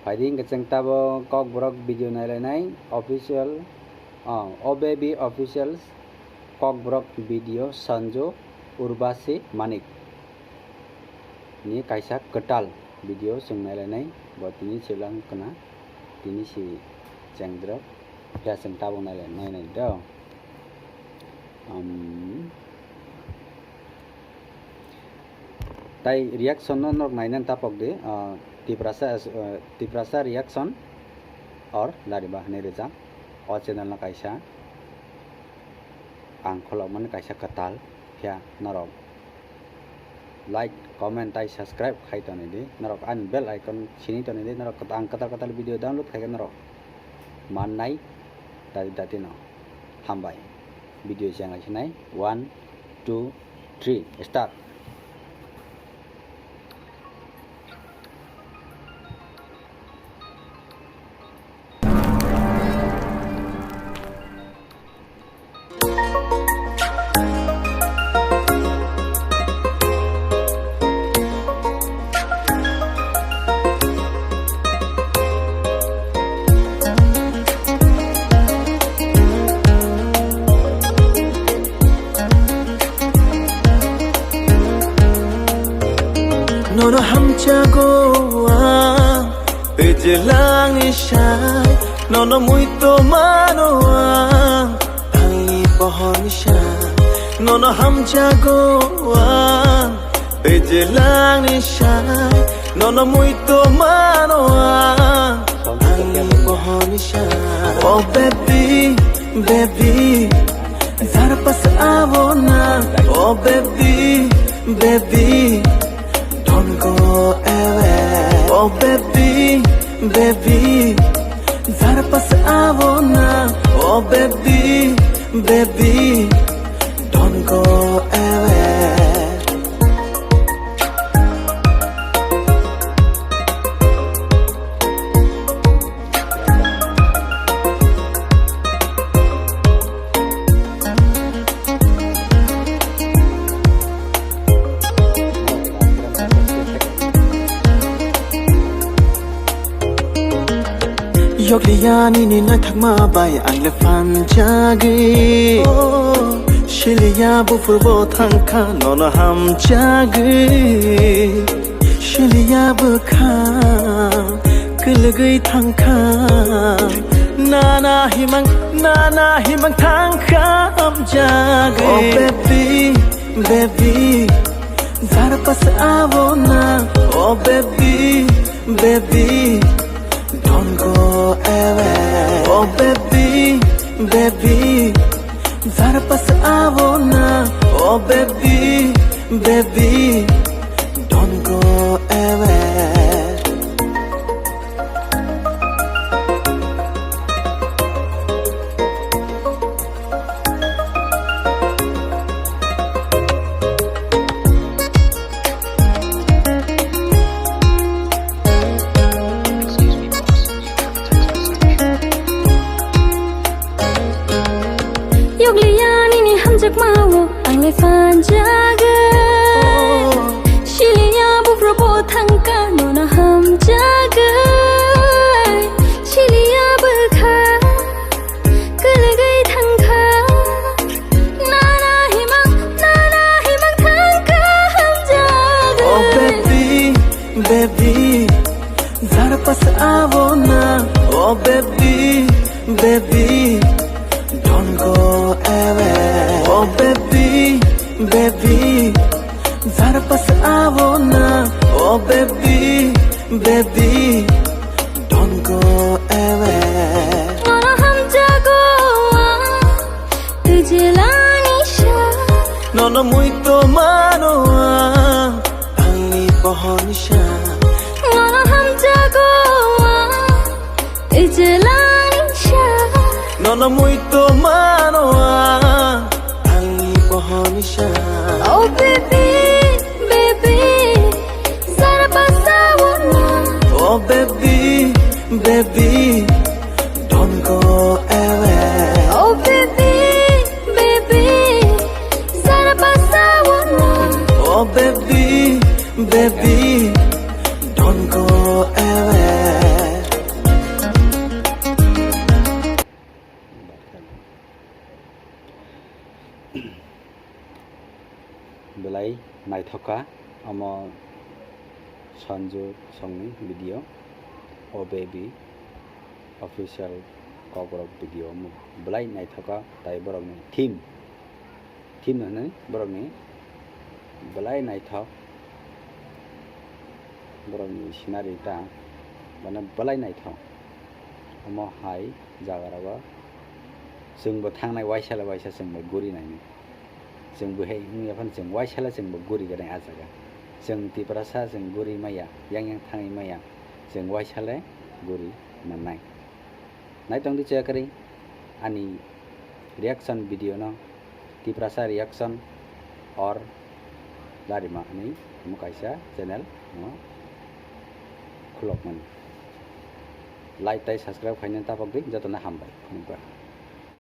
Fighting kacang tabo kok brok video nai official OBB officials kok brok video Sanjo Urbasi Manik ni kaisa ketal video sing nai buat ini sebelang kena ini si cengdrok ya sing tabo nai do tai reaction nok nainan tapok de tiprasa reaction or lari bahane reja o channel na kaisa ang kholokman kaisa katal ya narok like comment tai subscribe khai tone de narok an bell icon sini tone de narok ang katal video download khai narok mannai dati no hambai video jangan sinai 1 2 3 start. Nono hamcha goa pejelang isai nono muito manoa tangi pohon isai nono hamcha goa pejelang isai nono muito manoa tangi pohon isai oh baby baby zara pas avona oh baby baby don't go away oh baby baby zara pas avona oh baby baby don't go away Yogliani ni na thakma bai angle fan jage Shilia bu furbo thangka nono ham jage Shilia bu kha kulgai thangka nana himang thangka ham jage Oh baby baby zara pas avona oh baby baby don't go away oh baby baby zara pas avona oh baby baby don't go away Yogliani ni hamjak mawo angle fan jage Shilia bu frobo thangka nona ham jage Shilia bu kha kulgai thangka nana himang thangka ham jage oh baby baby zara pas avona oh baby baby don't go away oh baby baby zara pas avona oh baby baby don't go away nono hamja goa tujelang isha nono muito manoa tangi pohon isha nono hamja goa tujelang isha nono muito manoa tangi pohon isha oh baby baby zara pas avona oh baby baby don't go away oh baby baby zara pas avona oh baby baby don't go away naithoka amo Sanju songni video o baby official kogrok video mo belai naithoka tai borok ni theme nani borok ni belai naithok borok ni scenery ta bana belai naithok amo hai jagarago जोंबो थांनाय वाइसाला जोंबो गुरि नायनो जोंबो हे हिंयाफान जों वाइसाला जोंबो गुरि गनाय आजागा जों तिप्रासा जों गुरि माया yang थाङै माया जों वाइसाला गुरि मोननाय नायतंदि चेकरि आनि रिएक्शन भिडियो न तिप्रासा रिएक्शन और लारिमा अनि मुकाइसा चैनल न खुलकमन लाइक ताइ सब्सक्राइब खायनो तापक दि जतना हामबाय